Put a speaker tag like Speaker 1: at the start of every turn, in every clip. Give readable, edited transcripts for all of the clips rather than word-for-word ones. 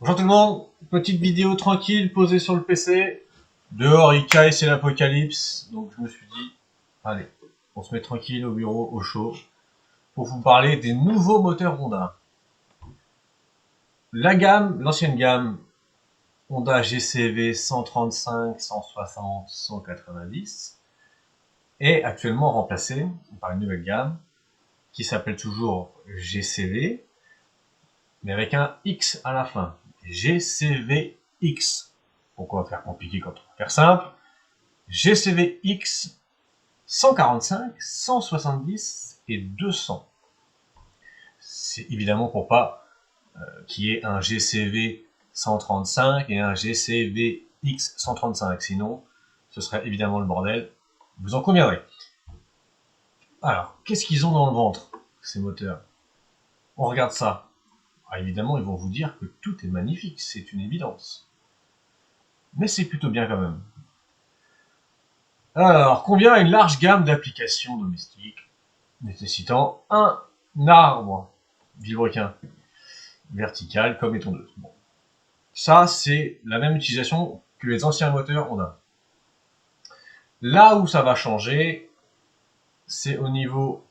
Speaker 1: Bonjour tout le monde, petite vidéo tranquille posée sur le PC. Dehors il caille, c'est l'apocalypse. Donc je me suis dit, allez, on se met tranquille au bureau, au chaud, pour vous parler des nouveaux moteurs Honda. L'ancienne gamme Honda GCV 135, 160, 190 est actuellement remplacée par une nouvelle gamme qui s'appelle toujours GCV, mais avec un X à la fin. GCVX. Pourquoi faire compliqué quand on peut faire simple? GCVX 145, 170 et 200. C'est évidemment pour pas qu'il y ait un GCV 135 et un GCVX 135. Sinon, ce serait évidemment le bordel. Vous en conviendrez. Alors, qu'est-ce qu'ils ont dans le ventre, ces moteurs? On regarde ça. Alors, évidemment, ils vont vous dire que tout est magnifique, c'est une évidence. Mais c'est plutôt bien quand même. Alors, convient à une large gamme d'applications domestiques nécessitant un arbre vilebrequin vertical comme étondeuse. Bon. Ça, c'est la même utilisation que les anciens moteurs Honda. Là où ça va changer, c'est au niveau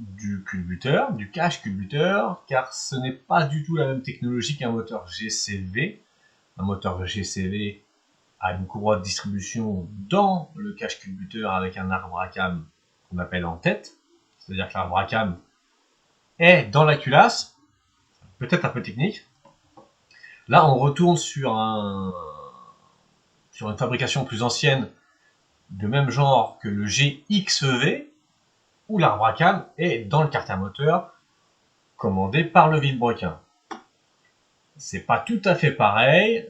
Speaker 1: du culbuteur, du cache culbuteur, car ce n'est pas du tout la même technologie qu'un moteur GCV. Un moteur GCV a une courroie de distribution dans le cache culbuteur avec un arbre à cam qu'on appelle en tête. C'est-à-dire que l'arbre à cam est dans la culasse, peut-être un peu technique. Là, on retourne sur une fabrication plus ancienne de même genre que le GXV, où l'arbre à cam est dans le carter moteur commandé par le vilebrequin. C'est pas tout à fait pareil.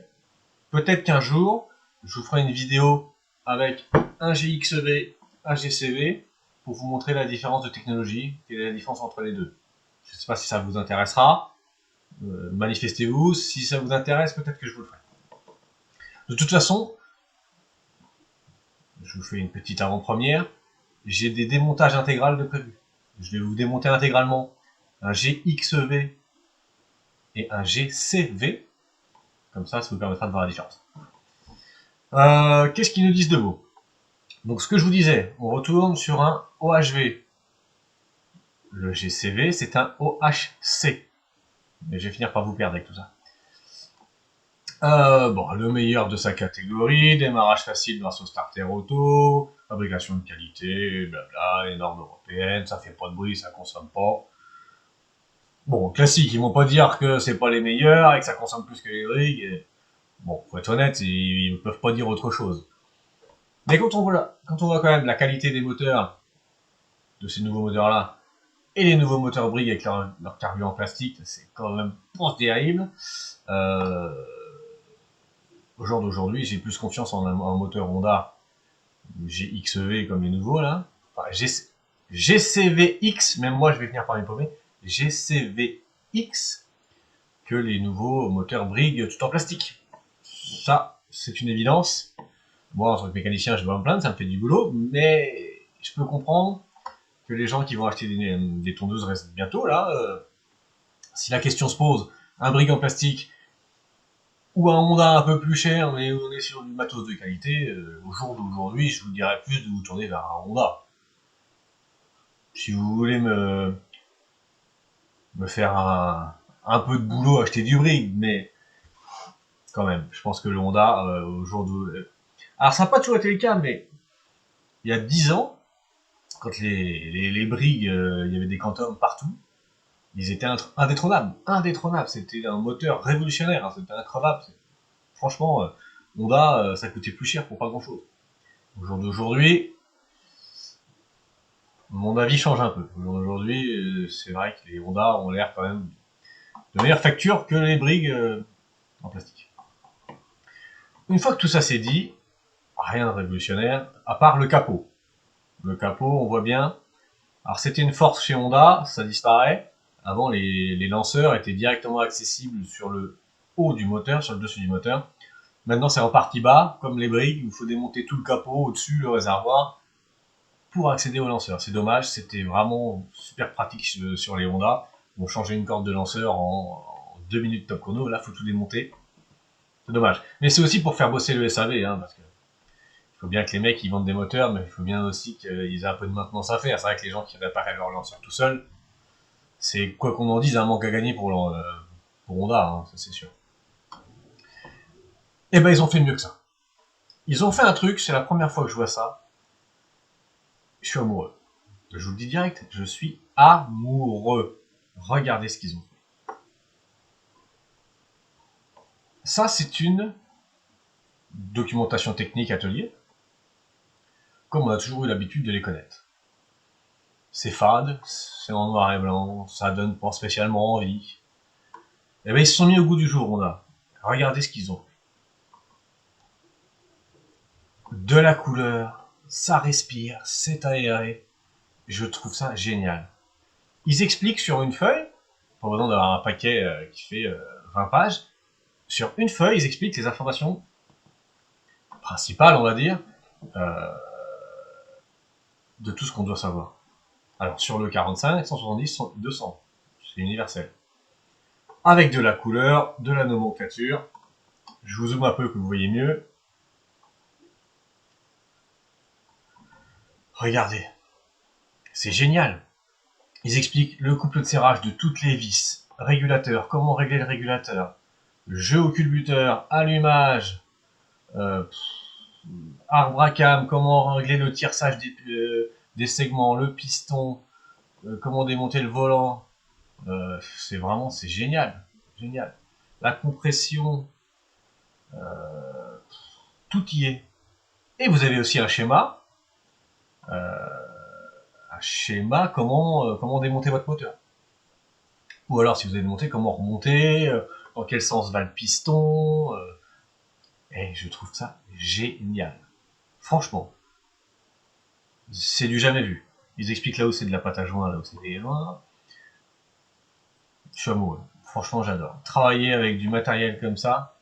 Speaker 1: Peut-être qu'un jour, je vous ferai une vidéo avec un GXV, un GCV, pour vous montrer la différence de technologie, quelle est la différence entre les deux. Je ne sais pas si ça vous intéressera. Manifestez-vous. Si ça vous intéresse, peut-être que je vous le ferai. De toute façon, je vous fais une petite avant-première. J'ai des démontages intégrales de prévu. Je vais vous démonter intégralement un GXV et un GCV. Comme ça vous permettra de voir la différence. Qu'est-ce qu'ils nous disent de beau? Donc ce que je vous disais, on retourne sur un OHV. Le GCV, c'est un OHC. Mais je vais finir par vous perdre avec tout ça. Bon, le meilleur de sa catégorie, démarrage facile grâce au starter auto, fabrication de qualité, blabla, les normes européennes, ça fait pas de bruit, ça consomme pas. Bon, classique, ils vont pas dire que c'est pas les meilleurs et que ça consomme plus que les briques. Et... Bon, faut être honnête, ils ne peuvent pas dire autre chose. Mais quand on voit quand même la qualité des moteurs, de ces nouveaux moteurs-là, et les nouveaux moteurs Brigg avec leur carburant plastique, c'est quand même pas terrible. Au jour d'aujourd'hui, j'ai plus confiance en un moteur Honda GXV comme les nouveaux là. Enfin, GCVX, même moi je vais finir par m'épaumer. GCVX que les nouveaux moteurs Brigg tout en plastique. Ça, c'est une évidence. Moi, en tant que mécanicien, je vais me plaindre, ça me fait du boulot, mais je peux comprendre que les gens qui vont acheter des tondeuses restent bientôt là. Si la question se pose, un Brigg en plastique ou un Honda un peu plus cher, mais on est sur du matos de qualité, au jour d'aujourd'hui, je vous dirais plus de vous tourner vers un Honda. Si vous voulez me faire un peu de boulot, acheter du Brigg, mais quand même, je pense que le Honda, au jour d'aujourd'hui... Alors ça n'a pas toujours été le cas, mais il y a 10 ans, quand les Brigg, il y avait des Quantum partout, ils étaient indétrônables. Indétrônables, c'était un moteur révolutionnaire, hein, c'était increvable. Franchement, Honda, ça coûtait plus cher pour pas grand-chose. Au jour d'aujourd'hui, mon avis change un peu. Au jour d'aujourd'hui, c'est vrai que les Honda ont l'air quand même de meilleure facture que les Brigg en plastique. Une fois que tout ça c'est dit, rien de révolutionnaire, à part le capot. Le capot, on voit bien. Alors c'était une force chez Honda, ça disparaît. Avant, les lanceurs étaient directement accessibles sur le haut du moteur, sur le dessus du moteur. Maintenant, c'est en partie bas, comme les Brigg, il faut démonter tout le capot au-dessus, le réservoir, pour accéder au lanceur. C'est dommage, c'était vraiment super pratique sur les Honda. On changeait une corde de lanceur en 2 minutes top chrono, là, il faut tout démonter. C'est dommage. Mais c'est aussi pour faire bosser le SAV, hein, parce que il faut bien que les mecs ils vendent des moteurs, mais il faut bien aussi qu'ils aient un peu de maintenance à faire. C'est vrai que les gens qui réparent leur lanceur tout seuls, c'est quoi qu'on en dise un manque à gagner pour Honda, hein, ça c'est sûr. Et ben ils ont fait mieux que ça. Ils ont fait un truc, c'est la première fois que je vois ça. Je suis amoureux. Je vous le dis direct, je suis amoureux. Regardez ce qu'ils ont fait. Ça, c'est une documentation technique atelier, comme on a toujours eu l'habitude de les connaître. C'est fade, c'est en noir et blanc, ça donne pas spécialement envie. Et ben ils se sont mis au goût du jour, on a. Regardez ce qu'ils ont. De la couleur, ça respire, c'est aéré. Je trouve ça génial. Ils expliquent sur une feuille, pas besoin d'avoir un paquet qui fait 20 pages, sur une feuille, ils expliquent les informations principales, on va dire, euh, de tout ce qu'on doit savoir. Alors, sur le 45, 170, 200, c'est universel. Avec de la couleur, de la nomenclature. Je vous zoome un peu que vous voyez mieux. Regardez, c'est génial. Ils expliquent le couple de serrage de toutes les vis, régulateur, comment régler le régulateur, jeu au culbuteur, allumage, arbre à cam, comment régler le tierçage des segments, le piston, comment démonter le volant. C'est génial, génial. La compression, tout y est. Et vous avez aussi un schéma comment démonter votre moteur. Ou alors, si vous avez démonté, comment remonter, dans quel sens va le piston. Et je trouve ça génial. Franchement, c'est du jamais vu. Ils expliquent là où c'est de la pâte à joint, là où c'est des joints. Je suis amoureux. Franchement, j'adore. Travailler avec du matériel comme ça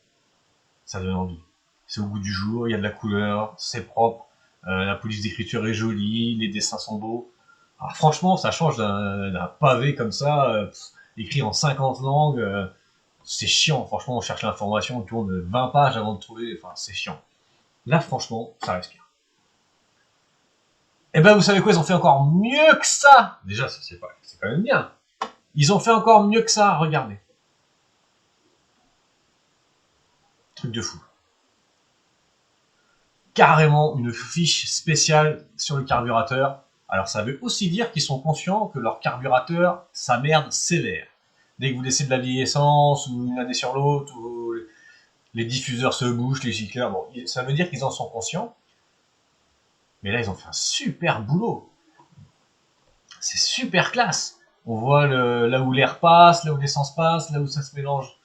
Speaker 1: donne envie. C'est au goût du jour, il y a de la couleur, c'est propre, la police d'écriture est jolie, les dessins sont beaux. Alors, franchement, ça change d'un pavé comme ça, écrit en 50 langues. C'est chiant, franchement, on cherche l'information, on tourne 20 pages avant de trouver, enfin, c'est chiant. Là, franchement, ça respire. Et ben, vous savez quoi, ils ont fait encore mieux que ça. Déjà, c'est quand même bien. Ils ont fait encore mieux que ça, regardez. Truc de fou. Carrément une fiche spéciale sur le carburateur. Alors ça veut aussi dire qu'ils sont conscients que leur carburateur, ça merde sévère. Dès que vous laissez de la vieille essence, ou une année sur l'autre, ou les diffuseurs se bouchent, les gicleurs, bon, ça veut dire qu'ils en sont conscients. Mais là, ils ont fait un super boulot. C'est super classe. On voit là où l'air passe, là où l'essence passe, là où ça se mélange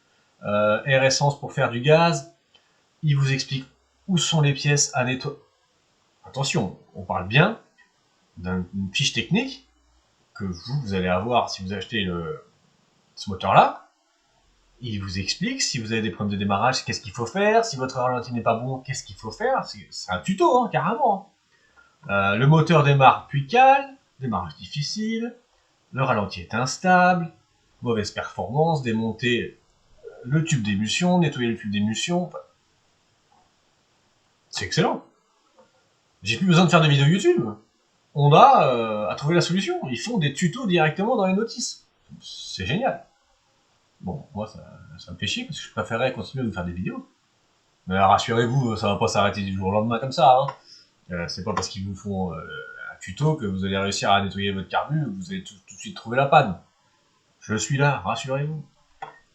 Speaker 1: air-essence pour faire du gaz. Ils vous expliquent où sont les pièces à nettoyer. Attention, on parle bien d'une fiche technique que vous allez avoir si vous achetez ce moteur-là. Il vous explique si vous avez des problèmes de démarrage, qu'est-ce qu'il faut faire. Si votre ralenti n'est pas bon, qu'est-ce qu'il faut faire. C'est un tuto, hein, carrément. Le moteur démarre puis cale, démarrage difficile, le ralenti est instable, mauvaise performance, démonter le tube d'émulsion, nettoyer le tube d'émulsion. C'est excellent. J'ai plus besoin de faire de vidéos YouTube. Honda a trouvé la solution. Ils font des tutos directement dans les notices. C'est génial. Bon, moi, ça me fait chier parce que je préférerais continuer à vous faire des vidéos. Mais rassurez-vous, ça va pas s'arrêter du jour au lendemain comme ça. Hein. C'est pas parce qu'ils vous font un tuto que vous allez réussir à nettoyer votre carbu ou que vous allez tout de suite trouver la panne. Je suis là, rassurez-vous.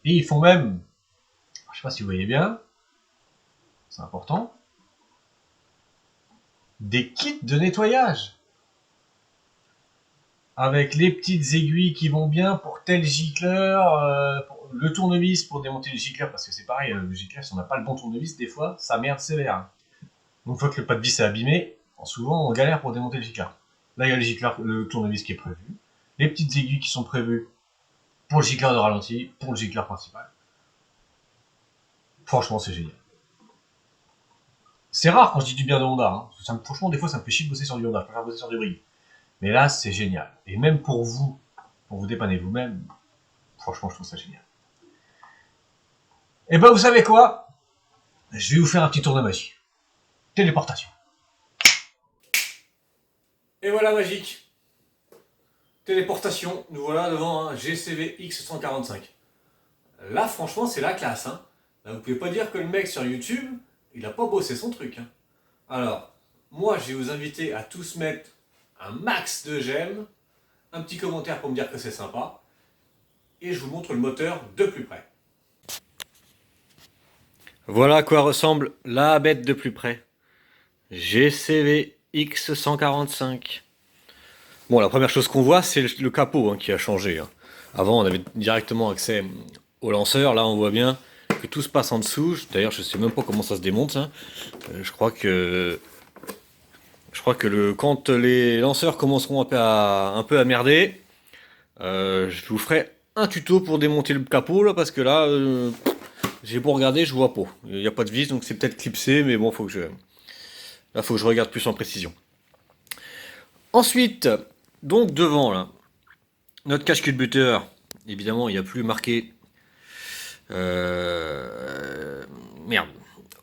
Speaker 1: Et ils font même, je sais pas si vous voyez bien, c'est important, des kits de nettoyage. Avec les petites aiguilles qui vont bien pour tel gicleur, le tournevis pour démonter le gicleur, parce que c'est pareil, le gicleur, si on n'a pas le bon tournevis, des fois, ça merde sévère. Donc, une fois que le pas de vis est abîmé, souvent on galère pour démonter le gicleur. Là, il y a le tournevis qui est prévu, les petites aiguilles qui sont prévues pour le gicleur de ralenti, pour le gicleur principal. Franchement, c'est génial. C'est rare quand je dis du bien de Honda. Hein. Franchement, des fois, ça me fait chier de bosser sur du Honda. Je préfère bosser sur du Brigg. Mais là, c'est génial. Et même pour vous dépanner vous-même, franchement, je trouve ça génial. Et ben, vous savez quoi? je vais vous faire un petit tour de magie. Téléportation. Et voilà, magique. Téléportation, nous voilà devant un GCV X145. Là, franchement, c'est la classe. Hein. Là, vous pouvez pas dire que le mec sur YouTube, il a pas bossé son truc. Hein. Alors, moi, je vais vous inviter à tous mettre un max de j'aime, un petit commentaire pour me dire que c'est sympa, et je vous montre le moteur de plus près. Voilà à quoi ressemble la bête de plus près. GCV X145. Bon, la première chose qu'on voit, c'est le capot hein, qui a changé. Hein. Avant, on avait directement accès au lanceur. Là, on voit bien que tout se passe en dessous. D'ailleurs, je sais même pas comment ça se démonte. Hein. Je crois que quand les lanceurs commenceront un peu à merder, je vous ferai un tuto pour démonter le capot là, parce que là, j'ai beau regarder, je vois pas. Il n'y a pas de vis, donc c'est peut-être clipsé, mais bon, faut que je regarde plus en précision. Ensuite, donc devant là, notre cache culbuteur, évidemment, il n'y a plus marqué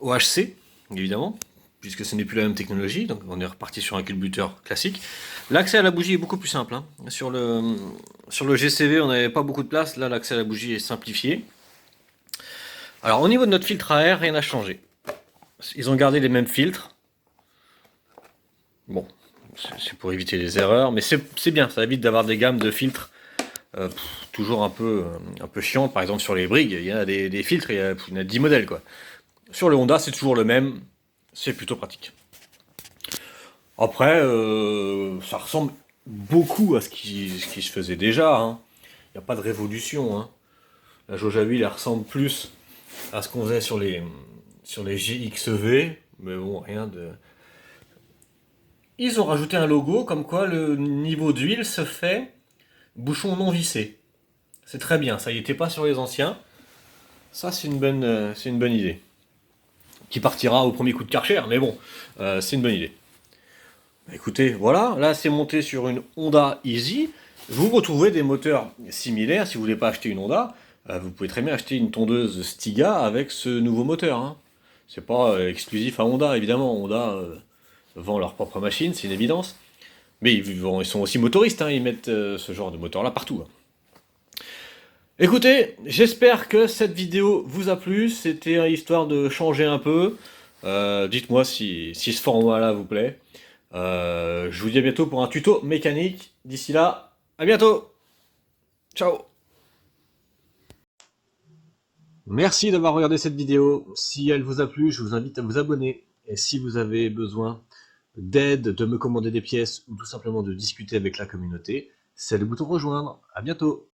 Speaker 1: OHC, évidemment, puisque ce n'est plus la même technologie, donc on est reparti sur un culbuteur classique. L'accès à la bougie est beaucoup plus simple. Hein. Sur le GCV, on n'avait pas beaucoup de place, là l'accès à la bougie est simplifié. Alors au niveau de notre filtre à air, rien n'a changé. Ils ont gardé les mêmes filtres. Bon, c'est pour éviter les erreurs, mais c'est bien, ça évite d'avoir des gammes de filtres toujours un peu chiant. Par exemple sur les Brigg, il y a des filtres, il y a 10 modèles quoi. Sur le Honda, c'est toujours le même, c'est plutôt pratique. Après, ça ressemble beaucoup à ce qui se faisait déjà. Hein. Il n'y a pas de révolution. Hein. La jauge à huile, elle ressemble plus à ce qu'on faisait sur les GXV, mais bon, rien de... Ils ont rajouté un logo comme quoi le niveau d'huile se fait bouchon non vissé. C'est très bien, ça y était pas sur les anciens. Ça, c'est une bonne idée. Qui partira au premier coup de Karcher, mais bon, c'est une bonne idée. Écoutez, voilà, là c'est monté sur une Honda Easy. Vous retrouvez des moteurs similaires. Si vous voulez pas acheter une Honda, vous pouvez très bien acheter une tondeuse Stiga avec ce nouveau moteur. Hein. C'est pas exclusif à Honda, évidemment. Honda vend leur propre machine, c'est une évidence. Mais ils sont aussi motoristes, hein. Ils mettent ce genre de moteur là partout. Hein. Écoutez, j'espère que cette vidéo vous a plu. C'était histoire de changer un peu. Dites-moi si ce format-là vous plaît. Je vous dis à bientôt pour un tuto mécanique. D'ici là, à bientôt. Ciao. Merci d'avoir regardé cette vidéo. Si elle vous a plu, je vous invite à vous abonner. Et si vous avez besoin d'aide, de me commander des pièces ou tout simplement de discuter avec la communauté, c'est le bouton rejoindre. À bientôt.